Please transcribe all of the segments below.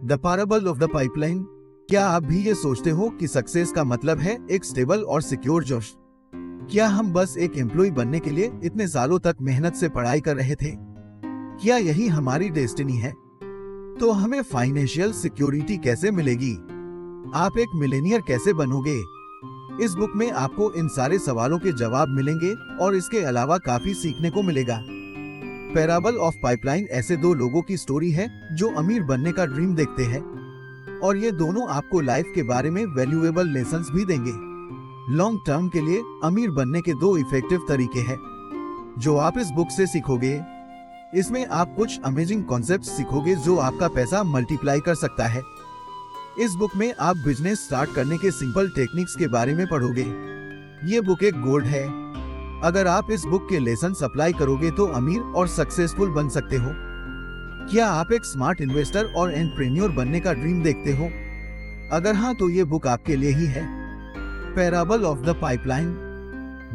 The parable of the pipeline. क्या आप भी ये सोचते हो कि सक्सेस का मतलब है एक स्टेबल और सिक्योर जॉब? क्या हम बस एक एम्प्लॉय बनने के लिए इतने सालों तक मेहनत से पढ़ाई कर रहे थे? क्या यही हमारी डेस्टिनी है? तो हमें फाइनेंशियल सिक्योरिटी कैसे मिलेगी? आप एक मिलेनियर कैसे बनोगे? इस बुक में आपको इन सारे सवालों के जवाब मिलेंगे और इसके अलावा काफी सीखने को मिलेगा। पैराबल ऑफ पाइपलाइन ऐसे दो लोगों की स्टोरी है जो अमीर बनने का ड्रीम देखते हैं, और ये दोनों आपको लाइफ के बारे में वैल्यूएबल लेसन्स भी देंगे। लॉन्ग टर्म के लिए अमीर बनने के दो इफेक्टिव तरीके हैं जो आप इस बुक से सीखोगे। इसमें आप कुछ अमेजिंग कॉन्सेप्ट सीखोगे जो आपका पैसा मल्टीप्लाई कर सकता है। इस बुक में आप बिजनेस स्टार्ट करने के सिंपल टेक्निक्स के बारे में पढ़ोगे। ये बुक एक गोल्ड है। अगर आप इस बुक के लेसन अप्लाई करोगे तो अमीर और सक्सेसफुल बन सकते हो। क्या आप एक स्मार्ट इन्वेस्टर और एंटरप्रेन्योर बनने का ड्रीम देखते हो? अगर हाँ, तो ये बुक आपके लिए ही है। Parable of the pipeline.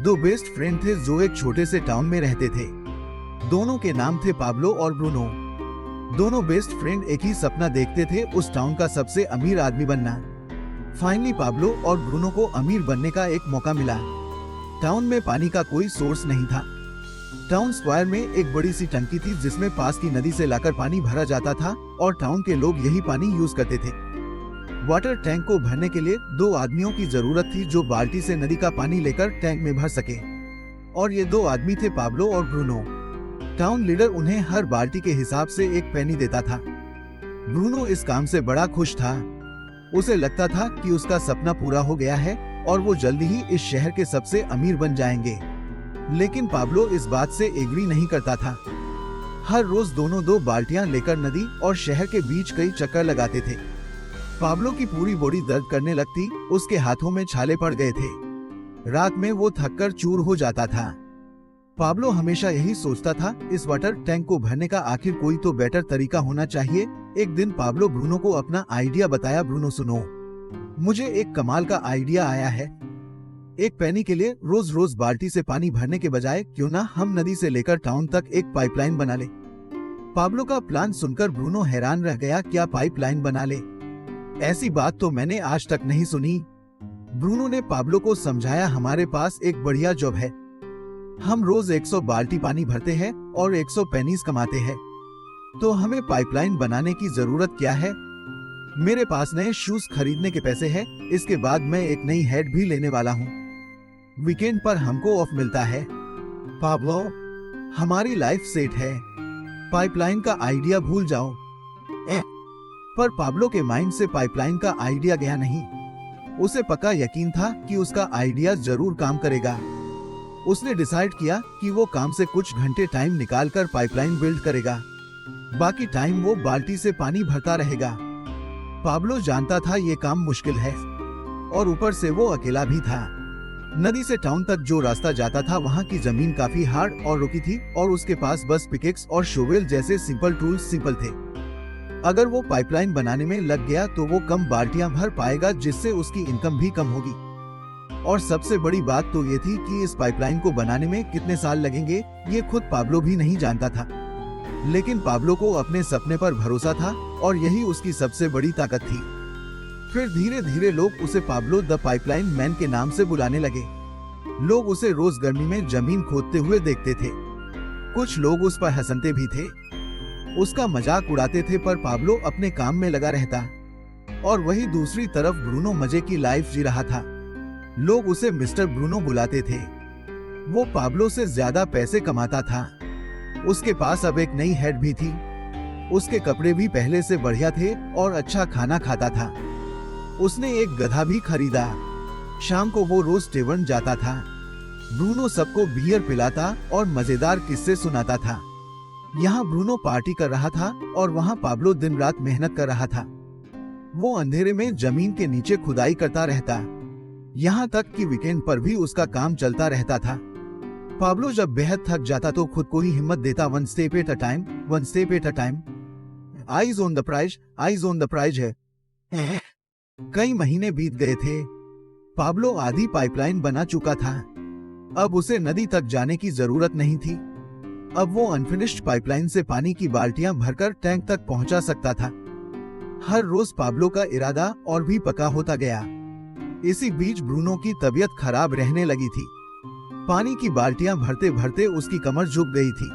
दो बेस्ट फ्रेंड थे जो एक छोटे से टाउन में रहते थे। दोनों के नाम थे पाब्लो और ब्रूनो। दोनों बेस्ट फ्रेंड एक ही सपना देखते थे, उस टाउन का सबसे अमीर आदमी बनना। फाइनली पाब्लो और ब्रूनो को अमीर बनने का एक मौका मिला। टाउन में पानी का कोई सोर्स नहीं था। टाउन स्क्वायर में एक बड़ी सी टंकी थी जिसमें पास की नदी से लाकर पानी भरा जाता था और टाउन के लोग यही पानी यूज करते थे। वाटर टैंक को भरने के लिए दो आदमियों की जरूरत थी जो बाल्टी से नदी का पानी लेकर टैंक में भर सके, और ये दो आदमी थे पाब्लो और ब्रूनो। टाउन लीडर उन्हें हर बाल्टी के हिसाब से एक पेनी देता था। ब्रूनो इस काम से बड़ा खुश था। उसे लगता था कि उसका सपना पूरा हो गया है और वो जल्दी ही इस शहर के सबसे अमीर बन जाएंगे। लेकिन पाब्लो इस बात से एग्री नहीं करता था। हर रोज दोनों दो बाल्टियां लेकर नदी और शहर के बीच कई चक्कर लगाते थे। पाब्लो की पूरी बॉडी दर्द करने लगती, उसके हाथों में छाले पड़ गए थे। रात में वो थककर चूर हो जाता था। पाब्लो हमेशा यही सोचता था, इस वाटर टैंक को भरने का आखिर कोई तो बेटर तरीका होना चाहिए। एक दिन पाब्लो ब्रूनो को अपना आइडिया बताया। ब्रूनो, सुनो, मुझे एक कमाल का आइडिया आया है। एक पेनी के लिए रोज रोज बाल्टी से पानी भरने के बजाय क्यों ना हम नदी से लेकर टाउन तक एक पाइपलाइन बना ले। पाब्लो का प्लान सुनकर ब्रूनो हैरान रह गया। क्या पाइपलाइन बना ले? ऐसी बात तो मैंने आज तक नहीं सुनी। ब्रूनो ने पाब्लो को समझाया, हमारे पास एक बढ़िया जॉब है। हम रोज 100 बाल्टी पानी भरते हैं और 100 पेनीज कमाते हैं, तो हमें पाइपलाइन बनाने की जरूरत क्या है? मेरे पास नए शूज खरीदने के पैसे हैं। इसके बाद मैं एक नई हेड भी लेने वाला हूँ। वीकेंड पर हमको ऑफ मिलता है। पाब्लो, हमारी लाइफ सेट है। पाइपलाइन का आइडिया भूल जाओ। पर पाब्लो के माइंड से पाइपलाइन का आइडिया गया नहीं। उसे पक्का यकीन था कि उसका आइडिया जरूर काम करेगा। उसने डिसाइड किया कि वो काम से कुछ घंटे टाइम निकालकर पाइपलाइन बिल्ड करेगा। बाकी टाइम वो बाल्टी से पानी भरता रहेगा। पाब्लो जानता था ये काम मुश्किल है और ऊपर से वो अकेला भी था। नदी से टाउन तक जो रास्ता जाता था वहाँ की जमीन काफी हार्ड और रुकी थी और उसके पास बस पिकेक्स और शोवेल जैसे सिंपल टूल्स थे। अगर वो पाइपलाइन बनाने में लग गया तो वो कम बाल्टियां भर पाएगा, जिससे उसकी इनकम भी कम होगी। और सबसे बड़ी बात तो ये थी कि इस पाइपलाइन को बनाने में कितने साल लगेंगे ये खुद पाब्लो भी नहीं जानता था। लेकिन पाब्लो को अपने सपने पर भरोसा था और यही उसकी सबसे बड़ी ताकत थी। फिर धीरे धीरे लोग उसे पाब्लो द पाइपलाइन मैन के नाम से बुलाने लगे। लोग उसे रोज गर्मी में जमीन खोदते हुए देखते थे। कुछ लोग उस पर हंसते भी थे, उसका मजाक उड़ाते थे, पर पाब्लो अपने काम में लगा रहता। और वही दूसरी तरफ ब्रूनो मजे की लाइफ जी रहा था। लोग उसे मिस्टर ब्रूनो बुलाते थे। वो पाब्लो से ज्यादा पैसे कमाता था। उसके पास अब एक नई हेड भी थी। उसके कपड़े भी पहले से बढ़िया थे और अच्छा खाना खाता था। उसने एक गधा भी खरीदा। शाम को वो रोज टेवर्न जाता था। ब्रूनो सबको बियर पिलाता और मजेदार किस्से सुनाता था। यहाँ ब्रूनो पार्टी कर रहा था और वहाँ पाब्लो दिन रात मेहनत कर रहा था। वो अंधेरे में जमीन के नीचे खुदाई करता रहता। यहाँ तक कि वीकेंड पर भी उसका काम चलता रहता था। पाब्लो जब बेहद थक जाता तो खुद को ही हिम्मत देता, one step at a time, one step at a time. Eyes on the prize, eyes on the prize है। कई महीने बीत गए थे। पाब्लो आधी पाइपलाइन बना चुका था। अब उसे नदी तक जाने की जरूरत नहीं थी। अब वो अनफिनिश्ड पाइपलाइन से पानी की बाल्टियां भरकर टैंक तक पहुंचा सकता था। हर रोज पाब्लो का इरादा और भी पक्का होता गया। इसी बीच ब्रूनो की तबीयत खराब रहने लगी थी। पानी की बाल्टियां भरते भरते उसकी कमर झुक गई थी।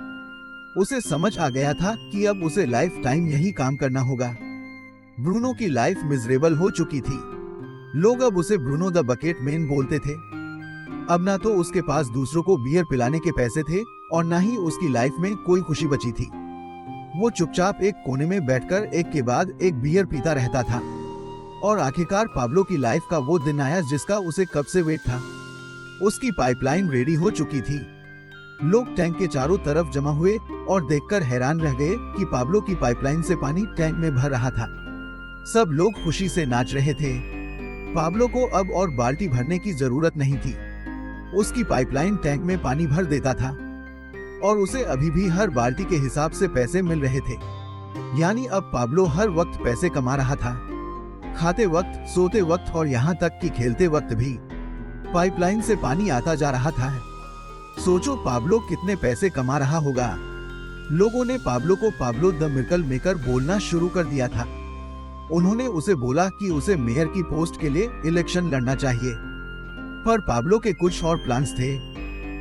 उसे समझ आ गया था कि अब उसे लाइफ टाइम यही काम करना होगा। ब्रूनो की लाइफ मिजरेबल हो चुकी थी। लोग अब उसे ब्रूनो द बकेट मैन बोलते थे। अब ना तो उसके पास दूसरों को बियर पिलाने के पैसे थे और ना ही उसकी लाइफ में कोई खुशी बची थी। वो चुपचाप एक कोने में बैठकर एक के बाद एक बियर पीता रहता था। और आखिरकार पाब्लो की लाइफ का वो दिन आया जिसका उसे कब से वेट था। उसकी पाइपलाइन रेडी हो चुकी थी। लोग टैंक के चारों तरफ जमा हुए और देखकर हैरान रह गए कि पाब्लो की पाइपलाइन से पानी टैंक में भर रहा था। सब लोग खुशी से नाच रहे थे। पाब्लो को अब और बाल्टी भरने की जरूरत नहीं थी। उसकी पाइपलाइन टैंक में पानी भर देता था और उसे अभी भी हर बाल्टी के हिसाब से पैसे मिल रहे थे। यानी अब पाब्लो हर वक्त पैसे कमा रहा था, खाते वक्त, सोते वक्त और यहाँ तक कि खेलते वक्त भी पाइपलाइन से पानी आता जा रहा था। सोचो पाब्लो कितने पैसे कमा रहा होगा। लोगों ने पाब्लो को पाब्लो द मिरेकल मेकर बोलना शुरू कर दिया था। उन्होंने उसे बोला कि उसे मेयर की पोस्ट के लिए इलेक्शन लड़ना चाहिए। पर पाब्लो के कुछ और प्लान्स थे।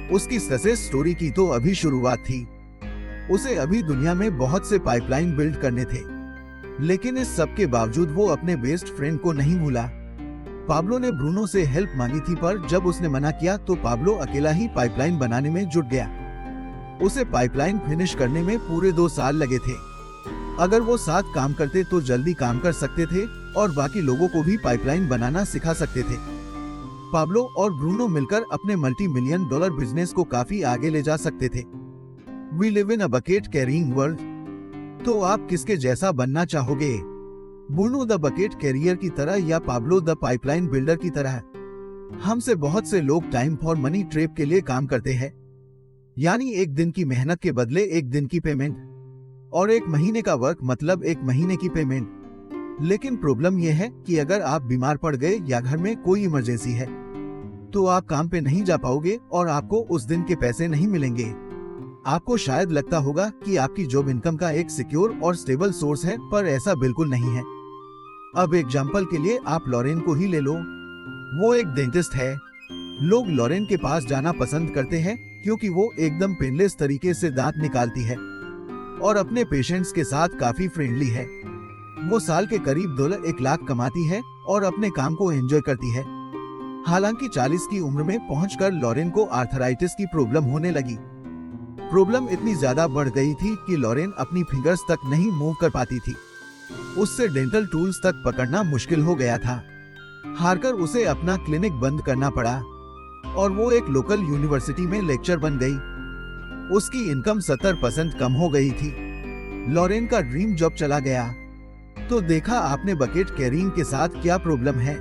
उसकी सक्सेस स्टोरी की तो अभी शुरुआत थी। उसे अभी दुनिया में बहुत से पाइपलाइन बिल्ड करने थे। लेकिन इस सब के बावजूद वो अपने बेस्ट फ्रेंड को नहीं भूला। पाब्लो ने ब्रूनो से हेल्प मांगी थी, पर जब उसने मना किया तो पाब्लो अकेला ही पाइपलाइन बनाने में जुट गया। उसे पाइपलाइन फिनिश करने में पूरे 2 साल लगे थे। अगर वो साथ काम करते तो जल्दी काम कर सकते थे और बाकी लोगों को भी पाइपलाइन बनाना सिखा सकते थे। पाब्लो और ब्रूनो मिलकर अपने $multi-million बिजनेस को काफी आगे ले जा सकते थे। We live in a bucket carrying world। तो आप किसके जैसा बनना चाहोगे? ब्रूनो द बकेट कैरियर की तरह या पाब्लो द पाइपलाइन बिल्डर की तरह? हमसे बहुत से लोग टाइम फॉर मनी ट्रैप के लिए काम करते हैं। यानी एक दिन की मेहनत के बदले एक दिन की पेमेंट, और एक महीने का वर्क मतलब एक महीने की पेमेंट। लेकिन प्रॉब्लम यह है कि अगर आप बीमार पड़ गए या घर में कोई इमरजेंसी है तो आप काम पे नहीं जा पाओगे और आपको उस दिन के पैसे नहीं मिलेंगे। आपको शायद लगता होगा कि आपकी जॉब इनकम का एक सिक्योर और स्टेबल सोर्स है, पर ऐसा बिल्कुल नहीं है। अब एग्जाम्पल के लिए आप लॉरेन को ही ले लो। वो एक डेंटिस्ट है। लोग लॉरेन के पास जाना पसंद करते हैं क्योंकि वो एकदम पेनलेस तरीके से दांत निकालती है और अपने पेशेंट्स के साथ काफी फ्रेंडली है। वो साल के करीब $1 लाख कमाती है और अपने काम को एंजॉय करती है। हालांकि 40 की उम्र में पहुंचकर लॉरेन को आर्थराइटिस की प्रॉब्लम होने लगी। प्रॉब्लम इतनी ज्यादा बढ़ गई थी कि लॉरेन अपनी फिंगर्स तक नहीं मूव कर पाती थी। उससे डेंटल टूल्स तक पकड़ना मुश्किल हो गया था। हारकर उसे अपना क्लिनिक बंद करना पड़ा और वो एक लोकल यूनिवर्सिटी में लेक्चर बन गई। उसकी इनकम 70% कम हो गई थी। लॉरेन का ड्रीम जॉब चला गया। तो देखा आपने बकेट कैरिंग के साथ क्या प्रॉब्लम है।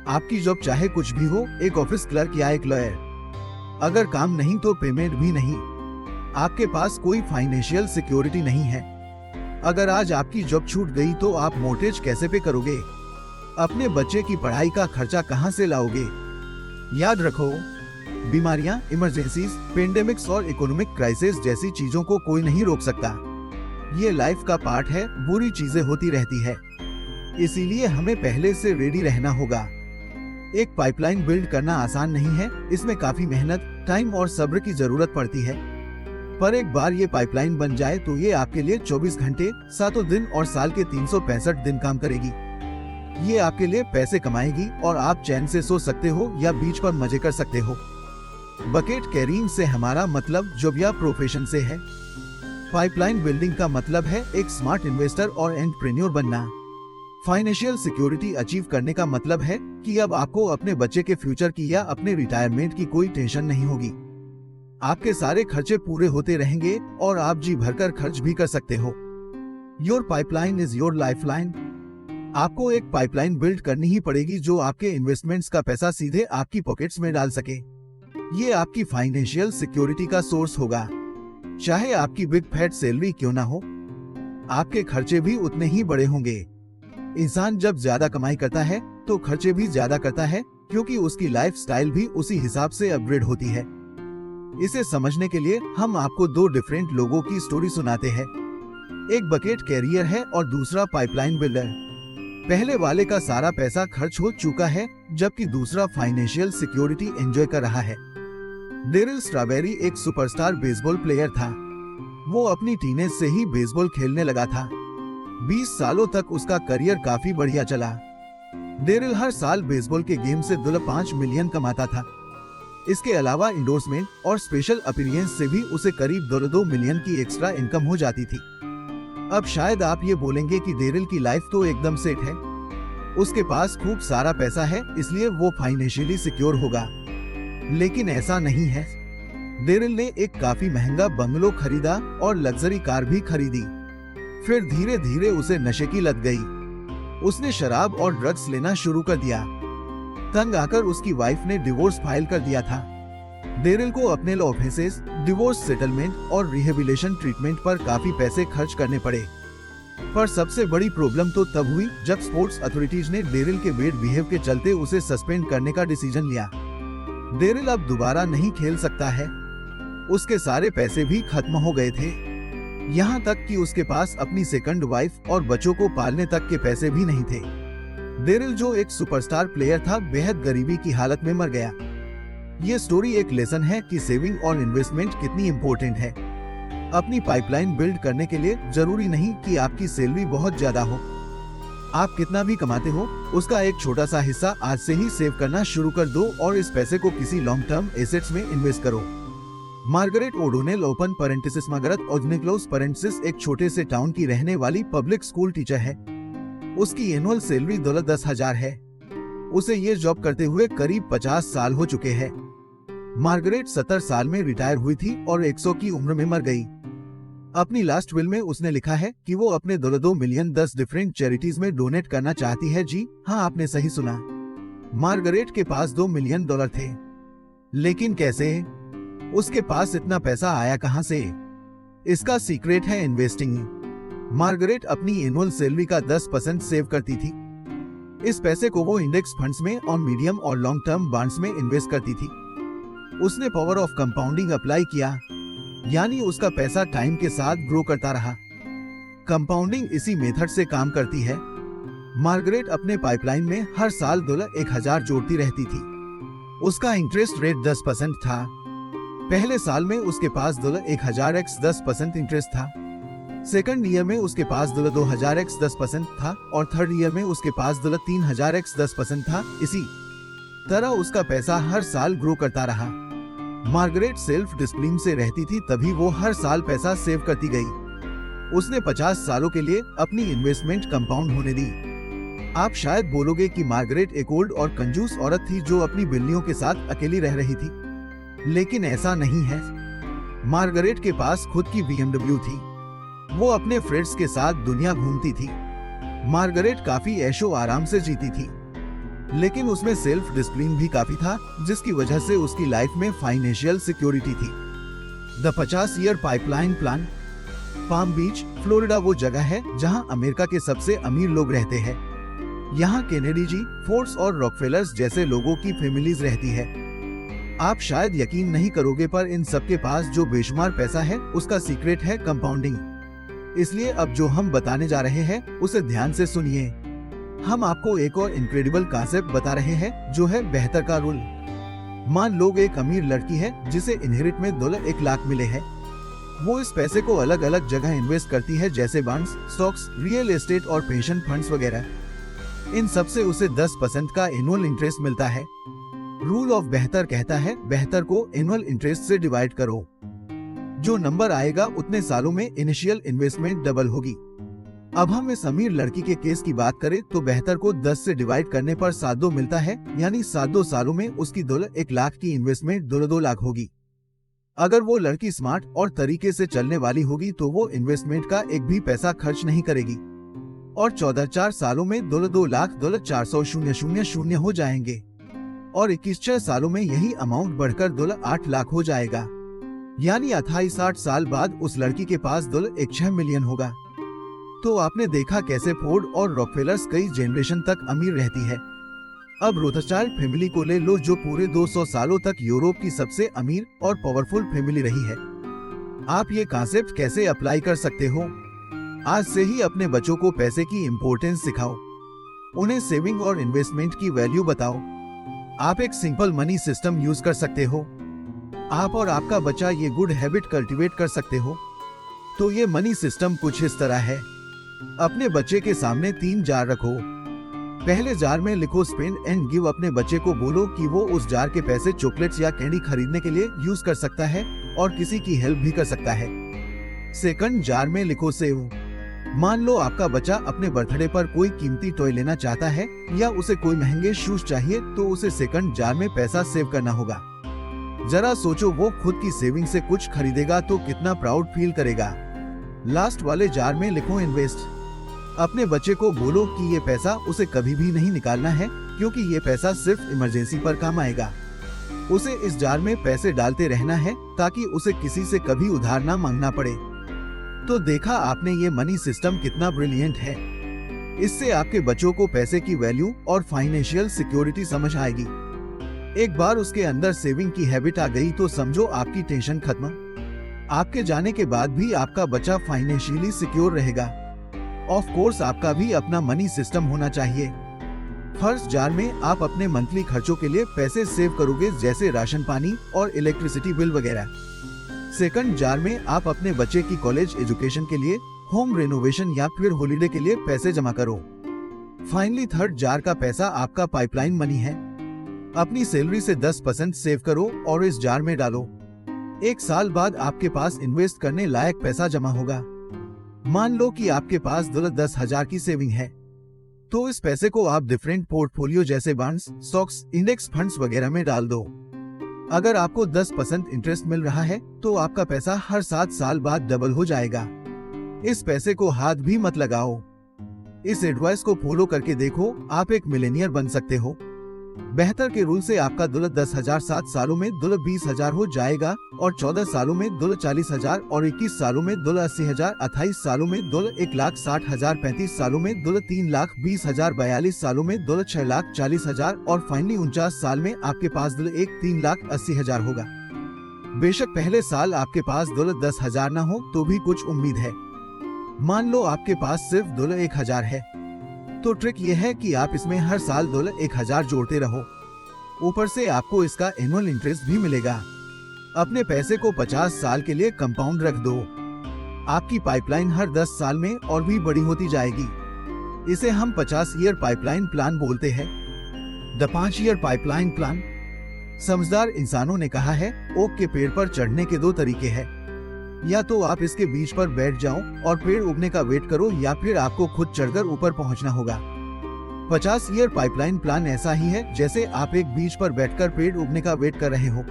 आपकी जॉब चाहे कुछ भी हो, एक ऑफिस क्लर्क या एक लॉयर, अगर काम नहीं तो पेमेंट भी नहीं। आपके पास कोई फाइनेंशियल सिक्योरिटी नहीं है। अगर आज आपकी जॉब छूट गई तो आप मोर्टगेज कैसे पे करोगे? अपने बच्चे की पढ़ाई का खर्चा कहां से लाओगे? याद रखो, बीमारियां, इमरजेंसीज, पेंडेमिक्स और इकोनॉमिक क्राइसिस जैसी चीजों को कोई नहीं रोक सकता। ये लाइफ का पार्ट है। बुरी चीजें होती रहती है, इसीलिए हमें पहले से रेडी रहना होगा। एक पाइपलाइन बिल्ड करना आसान नहीं है। इसमें काफी मेहनत, टाइम और सब्र की जरूरत पड़ती है। पर एक बार ये पाइपलाइन बन जाए तो ये आपके लिए 24 घंटे, 7 दिन और साल के 365 दिन काम करेगी। ये आपके लिए पैसे कमाएगी और आप चैन से सो सकते हो या बीच पर मजे कर सकते हो। बकेट कैरिंग से हमारा मतलब जॉब या प्रोफेशन से है। पाइपलाइन बिल्डिंग का मतलब है एक स्मार्ट इन्वेस्टर और एंटरप्रेन्योर बनना। फाइनेंशियल सिक्योरिटी अचीव करने का मतलब है कि अब आपको अपने बच्चे के फ्यूचर की या अपने रिटायरमेंट की कोई टेंशन नहीं होगी। आपके सारे खर्चे पूरे होते रहेंगे और आप जी भरकर खर्च भी कर सकते हो। Your pipeline is your lifeline. आपको एक पाइपलाइन बिल्ड करनी ही पड़ेगी जो आपके इन्वेस्टमेंट्स का पैसा सीधे आपकी पॉकेट्स में डाल सके। ये आपकी फाइनेंशियल सिक्योरिटी का सोर्स होगा। चाहे आपकी बिग फैट सैलरी क्यों ना हो, आपके खर्चे भी उतने ही बड़े होंगे। इंसान जब ज्यादा कमाई करता है तो खर्चे भी ज्यादा करता है, क्योंकि उसकी लाइफस्टाइल भी उसी हिसाब से अपग्रेड होती है। इसे समझने के लिए हम आपको 2 डिफरेंट लोगों की स्टोरी सुनाते हैं। एक बकेट कैरियर है और दूसरा पाइपलाइन बिल्डर। पहले वाले का सारा पैसा खर्च हो चुका है, जबकि दूसरा फाइनेंशियल सिक्योरिटी एंजॉय कर रहा है। डेरिल स्ट्रॉबेरी एक सुपरस्टार बेसबॉल प्लेयर था। वो अपनी टीनेज से ही बेसबॉल खेलने लगा था। 20 सालों तक उसका करियर काफी बढ़िया चला। डेरिल हर साल बेसबॉल के गेम से $5 मिलियन कमाता था। इसके अलावा इंडोर्समेंट और स्पेशल अपीयरेंस से भी उसे करीब $2 मिलियन की एक्स्ट्रा इनकम हो जाती थी। अब शायद आप ये बोलेंगे कि डेरिल की लाइफ तो एकदम सेट है, उसके पास खूब सारा पैसा है इसलिए वो फाइनेंशियली सिक्योर होगा, लेकिन ऐसा नहीं है। डेरिल ने एक काफी महंगा बंगलो खरीदा और लग्जरी कार भी खरीदी। फिर धीरे धीरे उसे नशे की लत गई। उसने शराब और ड्रग्स लेना शुरू कर दिया। तंग आकर उसकी वाइफ ने डिवोर्स फाइल कर दिया था। डेरिल को अपने लॉ ऑफिसेस, डिवोर्स सेटलमेंट और रिहेबिलिटेशन ट्रीटमेंट पर काफी पैसे खर्च करने पड़े। पर सबसे बड़ी प्रॉब्लम तो तब हुई जब स्पोर्ट्स अथॉरिटीज ने डेरिल के बैड बिहेव के चलते उसे सस्पेंड करने का डिसीजन लिया। डेरिल अब दोबारा नहीं खेल सकता है। उसके सारे पैसे भी खत्म हो गए थे, यहाँ तक कि उसके पास अपनी सेकंड वाइफ और बच्चों को पालने तक के पैसे भी नहीं थे। डेरिल जो एक सुपरस्टार प्लेयर था, बेहद गरीबी की हालत में मर गया। ये स्टोरी एक लेसन है कि सेविंग और इन्वेस्टमेंट कितनी इम्पोर्टेंट है। अपनी पाइपलाइन बिल्ड करने के लिए जरूरी नहीं कि आपकी सैलरी बहुत ज्यादा हो। आप कितना भी कमाते हो, उसका एक छोटा सा हिस्सा आज से ही सेव करना शुरू कर दो और इस पैसे को किसी लॉन्ग टर्म एसेट्स में इन्वेस्ट करो। Margaret O'Donnell open parenthesis Margaret O'Donnell close parenthesis एक छोटे से टाउन की रहने वाली पब्लिक स्कूल टीचर है। उसकी एनुअल सैलरी $10,000 है। उसे ये जॉब करते हुए करीब 50 साल हो चुके हैं। मार्गरेट 70 साल में रिटायर हुई थी और 100 की उम्र में मर गई। अपनी लास्ट विल में उसने लिखा है कि वो अपने $2 मिलियन 10 डिफरेंट चैरिटीज में डोनेट करना चाहती है। जी हाँ, आपने सही सुना। मार्गरेट के पास $2 मिलियन थे। लेकिन कैसे? उसके पास इतना पैसा आया कहां से? इसका सीक्रेट है इन्वेस्टिंग। मार्गरेट अपनी एनुअल सैलरी का 10% सेव करती थी। इस पैसे को वो इंडेक्स फंड्स में और मीडियम और लॉन्ग टर्म बॉन्ड्स में इन्वेस्ट करती थी। उसने पावर ऑफ कंपाउंडिंग अप्लाई किया, यानी उसका पैसा टाइम के साथ ग्रो करता रहा। कंपाउंडिंग इसी मेथड से काम करती है। मार्गरेट अपने पाइपलाइन में हर साल $1,000 जोड़ती रहती थी। उसका इंटरेस्ट रेट 10% था। पहले साल में उसके पास $1,000x 10% इंटरेस्ट था। सेकंड ईयर में उसके पास $2,000x 10% था और थर्ड ईयर में उसके पास $3,000x 10% था। इसी तरह उसका पैसा हर साल ग्रो करता रहा। मार्गरेट सेल्फ डिसिप्लिन से रहती थी, तभी वो हर साल पैसा सेव करती गई। उसने 50 सालों के लिए अपनी इन्वेस्टमेंट कंपाउंड होने दी। आप शायद बोलोगे कि मार्गरेट एक ओल्ड और कंजूस औरत थी जो अपनी बिल्लियों के साथ अकेली रह रही थी, लेकिन ऐसा नहीं है। मार्गरेट के पास खुद की BMW थी। वो अपने फ्रेंड्स के साथ दुनिया घूमती थी। मार्गरेट काफी ऐशो आराम से जीती थी, लेकिन उसमें सेल्फ डिसिप्लिन भी काफी था, जिसकी वजह से उसकी लाइफ में फाइनेंशियल सिक्योरिटी थी। The 50 year pipeline plan. Palm beach, Florida वो जगह है जहां अमेरिका के सबसे अमीर लोग रहते हैं। यहाँ केनेडी जी, फोर्ड्स और रॉकफेलर्स जैसे लोगों की फैमिलीज रहती है। आप शायद यकीन नहीं करोगे, पर इन सबके पास जो बेशुमार पैसा है उसका सीक्रेट है कंपाउंडिंग। इसलिए अब जो हम बताने जा रहे हैं उसे ध्यान से सुनिए। हम आपको एक और इनक्रेडिबल कॉन्सेप्ट बता रहे हैं, जो है बेहतर का रूल। मान लो एक अमीर लड़की है जिसे इनहेरिट में $1 लाख मिले हैं। वो इस पैसे को अलग अलग जगह इन्वेस्ट करती है, जैसे बॉन्ड्स, स्टॉक्स, रियल एस्टेट और पेंशन फंड्स वगैरह। इन सब से उसे 10% का एनुअल इंटरेस्ट मिलता है। रूल ऑफ बेहतर कहता है, बेहतर को एनुअल इंटरेस्ट से डिवाइड करो। जो नंबर आएगा उतने सालों में इनिशियल इन्वेस्टमेंट डबल होगी। अब हम इस अमीर लड़की के केस की बात करें तो बेहतर को 10 से डिवाइड करने पर 7 मिलता है, यानी 7 सालों में उसकी $1 लाख की इन्वेस्टमेंट $2 लाख होगी। अगर वो लड़की स्मार्ट और तरीके से चलने वाली होगी तो वो इन्वेस्टमेंट का एक भी पैसा खर्च नहीं करेगी और 14 सालों में $2 लाख $400,000 हो जाएंगे और 21 सालों में यही अमाउंट बढ़कर $8 लाख हो जाएगा। यानी 28 साल बाद उस लड़की के पास $6 मिलियन होगा। तो आपने देखा कैसे फोर्ड और रॉकफेलर्स कई जनरेशन तक अमीर रहती है। अब रोथस्चाइल्ड फैमिली को ले लो, जो पूरे 200 सालों तक यूरोप की सबसे अमीर और पावरफुल फैमिली रही है। आप ये कॉन्सेप्ट कैसे अप्लाई कर सकते हो? आज से ही अपने बच्चों को पैसे की इम्पोर्टेंस सिखाओ। उन्हें सेविंग और इन्वेस्टमेंट की वैल्यू बताओ। आप एक सिंपल मनी सिस्टम यूज कर सकते हो। आप और आपका बच्चा ये गुड हैबिट कल्टीवेट कर सकते हो। तो ये मनी सिस्टम कुछ इस तरह है। अपने बच्चे के सामने 3 जार रखो। पहले जार में लिखो स्पेंड एंड गिव। अपने बच्चे को बोलो कि वो उस जार के पैसे चॉकलेट्स या कैंडी खरीदने के लिए यूज कर सकता है और किसी की हेल्प भी कर सकता है। सेकंड जार में लिखो सेव। मान लो आपका बच्चा अपने बर्थडे पर कोई कीमती टॉय लेना चाहता है या उसे कोई महंगे शूज चाहिए, तो उसे सेकंड जार में पैसा सेव करना होगा। जरा सोचो, वो खुद की सेविंग से कुछ खरीदेगा तो कितना प्राउड फील करेगा। लास्ट वाले जार में लिखो इन्वेस्ट। अपने बच्चे को बोलो कि ये पैसा उसे कभी भी नहीं निकालना है, क्योंकि ये पैसा सिर्फ इमरजेंसी पर काम आएगा। उसे इस जार में पैसे डालते रहना है ताकि उसे किसी से कभी उधार ना मांगना पड़े। तो देखा आपने, ये मनी सिस्टम कितना ब्रिलियंट है। इससे आपके बच्चों को पैसे की वैल्यू और फाइनेंशियल सिक्योरिटी समझ आएगी। एक बार उसके अंदर सेविंग की हैबिट आ गई तो समझो आपकी टेंशन खत्म। आपके जाने के बाद भी आपका बच्चा फाइनेंशियली सिक्योर रहेगा। ऑफ कोर्स आपका भी अपना मनी सिस्टम होना चाहिए। फर्स्ट जार में आप अपने मंथली खर्चों के लिए पैसे सेव करोगे, जैसे राशन पानी और इलेक्ट्रिसिटी बिल वगैरह। सेकंड जार में आप अपने बच्चे की कॉलेज एजुकेशन के लिए, होम रेनोवेशन या फिर हॉलिडे के लिए पैसे जमा करो। फाइनली थर्ड जार का पैसा आपका पाइपलाइन मनी है। अपनी सैलरी से 10% सेव करो और इस जार में डालो। 1 साल बाद आपके पास इन्वेस्ट करने लायक पैसा जमा होगा। मान लो कि आपके पास 10,000 की सेविंग है, तो इस पैसे को आप डिफरेंट पोर्टफोलियो जैसे बॉन्ड्स, स्टॉक्स, इंडेक्स फंड्स वगैरह में डाल दो। अगर आपको 10% इंटरेस्ट मिल रहा है तो आपका पैसा हर 7 साल बाद डबल हो जाएगा। इस पैसे को हाथ भी मत लगाओ। इस एडवाइस को फॉलो करके देखो, आप एक मिलेनियर बन सकते हो। बेहतर के रूल से आपका $10,000 7 सालों में $20,000 हो जाएगा और 14 सालों में $40,000 और 21 सालों में $80,000, 28 सालों में $1,60,000, 35 सालों में $3,20,000, 42 सालों में $6,40,000 और फाइनली 49 साल में आपके पास $1,03,80,000 होगा। बेशक पहले साल आपके पास $10,000 न हो तो भी कुछ उम्मीद है। मान लो आपके पास सिर्फ $1,000 है, तो ट्रिक यह है कि आप इसमें हर साल $1,000 जोड़ते रहो। ऊपर से आपको इसका एनुअल इंटरेस्ट भी मिलेगा। अपने पैसे को 50 साल के लिए कंपाउंड रख दो। आपकी पाइपलाइन हर 10 साल में और भी बड़ी होती जाएगी। इसे हम 50 ईयर पाइपलाइन प्लान बोलते हैं, द 5 ईयर पाइपलाइन प्लान। समझदार इंसानों ने कहा है, ओक के पेड़ पर चढ़ने के 2 तरीके हैं। या तो आप इसके बीच पर बैठ जाओ और पेड़ उगने का वेट करो, या फिर आपको खुद चढ़कर ऊपर पहुंचना होगा। 50 ईयर पाइपलाइन प्लान ऐसा ही है जैसे आप एक बीच पर बैठकर पेड़ उगने का वेट कर रहे हो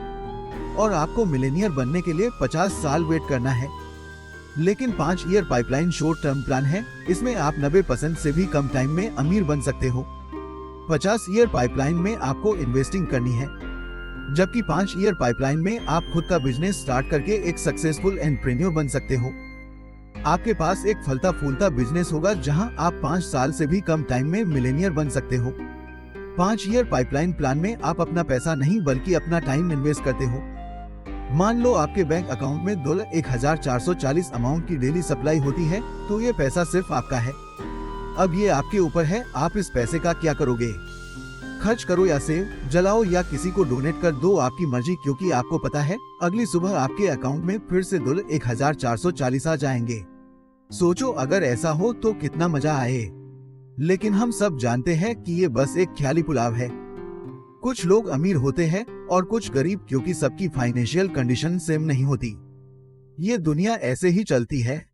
और आपको मिलेनियर बनने के लिए 50 साल वेट करना है। लेकिन 5 year pipeline short term plan है। इसमें आप 90% से भी कम टाइम में अमीर बन सकते हो। 50 ईयर पाइपलाइन में आपको इन्वेस्टिंग करनी है, जबकि 5 ईयर पाइपलाइन में आप खुद का बिजनेस स्टार्ट करके एक सक्सेसफुल एंटरप्रेन्योर बन सकते हो। आपके पास एक फलता फूलता बिजनेस होगा जहां आप 5 साल से भी कम टाइम में मिलेनियर बन सकते हो। 5 ईयर पाइपलाइन प्लान में आप अपना पैसा नहीं बल्कि अपना टाइम इन्वेस्ट करते हो। मान लो आपके बैंक अकाउंट में $1,440 अमाउंट की डेली सप्लाई होती है, तो ये पैसा सिर्फ आपका है। अब ये आपके ऊपर है, आप इस पैसे का क्या करोगे? खर्च करो या सेव, जलाओ या किसी को डोनेट कर दो, आपकी मर्जी, क्योंकि आपको पता है अगली सुबह आपके अकाउंट में फिर से $1,440 आ जाएंगे। सोचो अगर ऐसा हो तो कितना मजा आए। लेकिन हम सब जानते हैं कि ये बस एक ख्याली पुलाव है। कुछ लोग अमीर होते हैं और कुछ गरीब, क्योंकि सबकी फाइनेंशियल कंडीशन सेम नहीं होती। ये दुनिया ऐसे ही चलती है।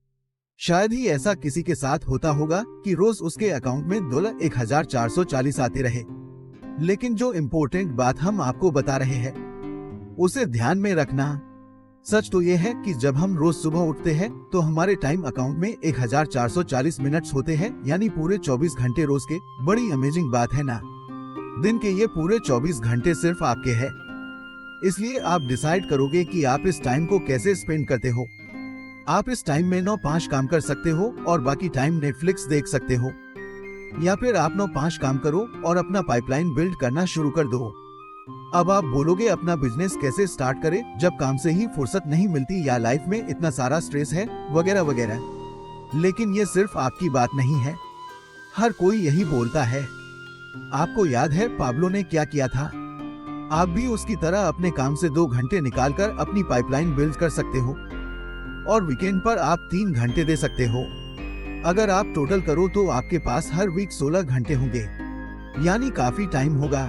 शायद ही ऐसा किसी के साथ होता होगा कि रोज उसके अकाउंट में $1,440 आते रहे। लेकिन जो इम्पोर्टेंट बात हम आपको बता रहे हैं उसे ध्यान में रखना। सच तो यह है कि जब हम रोज सुबह उठते हैं तो हमारे टाइम अकाउंट में 1,440 मिनट्स होते हैं, यानी पूरे 24 घंटे रोज के। बड़ी अमेजिंग बात है ना? दिन के ये पूरे 24 घंटे सिर्फ आपके हैं। इसलिए आप डिसाइड करोगे कि आप इस टाइम को कैसे स्पेंड करते हो। आप इस टाइम में 9-5 काम कर सकते हो और बाकी टाइम नेटफ्लिक्स देख सकते हो, या फिर आप 9-5 काम करो और अपना पाइपलाइन बिल्ड करना शुरू कर दो। अब आप बोलोगे अपना बिजनेस कैसे स्टार्ट करें जब काम से ही फुर्सत नहीं मिलती या लाइफ में इतना सारा स्ट्रेस है वगैरह वगैरह। लेकिन ये सिर्फ आपकी बात नहीं है, हर कोई यही बोलता है। आपको याद है पाब्लो ने क्या किया था? आप भी उसकी तरह अपने काम से 2 घंटे निकालकर अपनी पाइपलाइन बिल्ड कर सकते हो और वीकेंड पर आप 3 घंटे दे सकते हो। अगर आप टोटल करो तो आपके पास हर वीक 16 घंटे होंगे, यानी काफी टाइम होगा।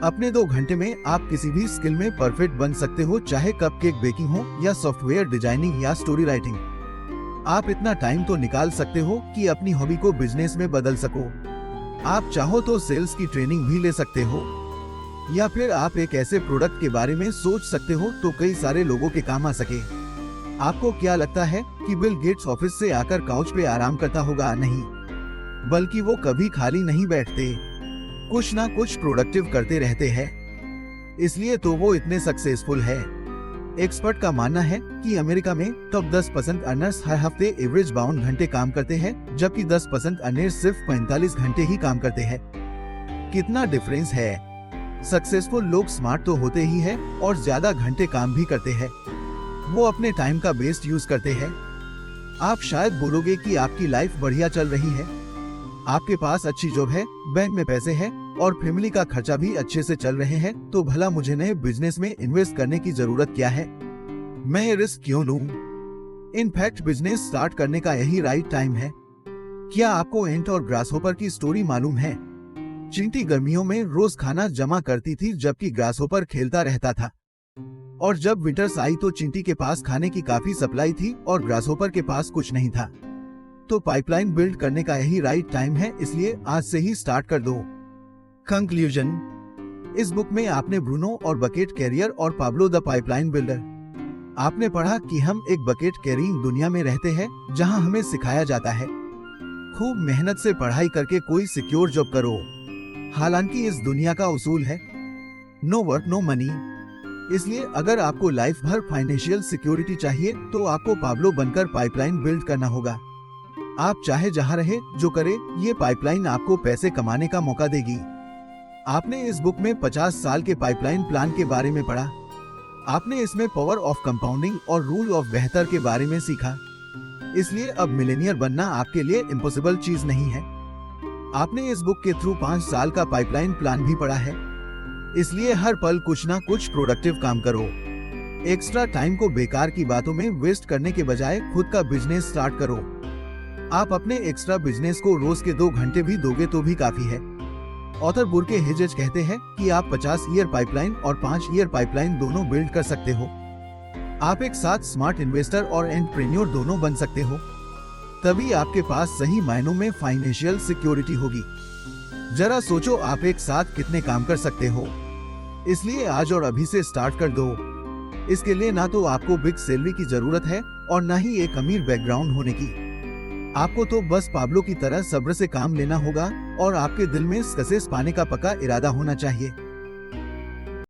अपने 2 घंटे में आप किसी भी स्किल में परफेक्ट बन सकते हो, चाहे कपकेक बेकिंग हो या सॉफ्टवेयर डिजाइनिंग या स्टोरी राइटिंग। आप इतना टाइम तो निकाल सकते हो कि अपनी हॉबी को बिजनेस में बदल सको। आप चाहो तो सेल्स की ट्रेनिंग भी ले सकते हो, या फिर आप एक ऐसे प्रोडक्ट के बारे में सोच सकते हो तो कई सारे लोगों के काम आ सके। आपको क्या लगता है कि बिल गेट्स ऑफिस से आकर काउच पे आराम करता होगा? नहीं, बल्कि वो कभी खाली नहीं बैठते, कुछ ना कुछ प्रोडक्टिव करते रहते हैं, इसलिए तो वो इतने सक्सेसफुल है। एक्सपर्ट का मानना है कि अमेरिका में टॉप 10% अर्नर्स हर हफ्ते एवरेज 52 घंटे काम करते हैं, जबकि 10% अर्नर्स सिर्फ 45 घंटे ही काम करते हैं। कितना डिफरेंस है। सक्सेसफुल लोग स्मार्ट तो होते ही हैं और ज्यादा घंटे काम भी करते हैं। वो अपने टाइम का बेस्ट यूज करते हैं। आप शायद बोलोगे कि आपकी लाइफ बढ़िया चल रही है, आपके पास अच्छी जॉब है, बैंक में पैसे हैं और फैमिली का खर्चा भी अच्छे से चल रहे हैं, तो भला मुझे नए बिजनेस में इन्वेस्ट करने की जरूरत क्या है? मैं ये रिस्क क्यों लूं? इनफैक्ट बिजनेस स्टार्ट करने का यही राइट टाइम है। क्या आपको एंट और ग्रासहोपर की स्टोरी मालूम है? चींटी गर्मियों में रोज खाना जमा करती थी, जबकि ग्रासहोपर खेलता रहता था। और जब विंटर्स आई तो चींटी के पास खाने की काफी सप्लाई थी और ग्रासहोपर के पास कुछ नहीं था। तो पाइपलाइन बिल्ड करने का यही राइट टाइम है, इसलिए आज से ही स्टार्ट कर दो। कंक्लूजन, इस बुक में आपने ब्रूनो और बकेट कैरियर और पाब्लो द पाइपलाइन बिल्डर, आपने पढ़ा कि हम एक बकेट कैरिंग दुनिया में रहते हैं जहां हमें सिखाया जाता है खूब मेहनत से पढ़ाई करके कोई सिक्योर जॉब करो। हालांकि इस दुनिया का उसूल है नो वर्क नो मनी। इसलिए अगर आपको लाइफ भर फाइनेंशियल सिक्योरिटी चाहिए तो आपको पाब्लो बनकर पाइपलाइन बिल्ड करना होगा। आप चाहे जहां रहे जो करे, ये पाइपलाइन आपको पैसे कमाने का मौका देगी। आपने इस बुक में 50 साल के पाइपलाइन प्लान के बारे में पढ़ा। आपने इसमें पावर ऑफ कंपाउंडिंग और रूल ऑफ बेहतर के बारे में सीखा। इसलिए अब मिलेनियर बनना आपके लिए इम्पॉसिबल चीज नहीं है। आपने इस बुक के थ्रू 5 साल का पाइपलाइन प्लान भी पढ़ा है। इसलिए हर पल कुछ ना कुछ प्रोडक्टिव काम करो। एक्स्ट्रा टाइम को बेकार की बातों में वेस्ट करने के बजाय खुद का बिजनेस स्टार्ट करो। आप अपने एक्स्ट्रा बिजनेस को रोज के 2 घंटे भी दोगे तो भी काफी है। ऑथर बुर्के हेजेज कहते हैं कि आप 50 ईयर पाइपलाइन और 5 ईयर पाइपलाइन दोनों बिल्ड कर सकते हो। आप एक साथ स्मार्ट इन्वेस्टर और एंटरप्रेन्योर दोनों बन सकते हो। तभी आपके पास सही मायनों में फाइनेंशियल सिक्योरिटी होगी। जरा सोचो आप एक साथ कितने काम कर सकते हो। इसलिए आज और अभी से स्टार्ट कर दो। इसके लिए ना तो आपको बिग सैलरी की जरूरत है और ना ही एक अमीर बैकग्राउंड होने की। आपको तो बस पाब्लो की तरह सब्र से काम लेना होगा और आपके दिल में सक्सेस पाने का पक्का इरादा होना चाहिए।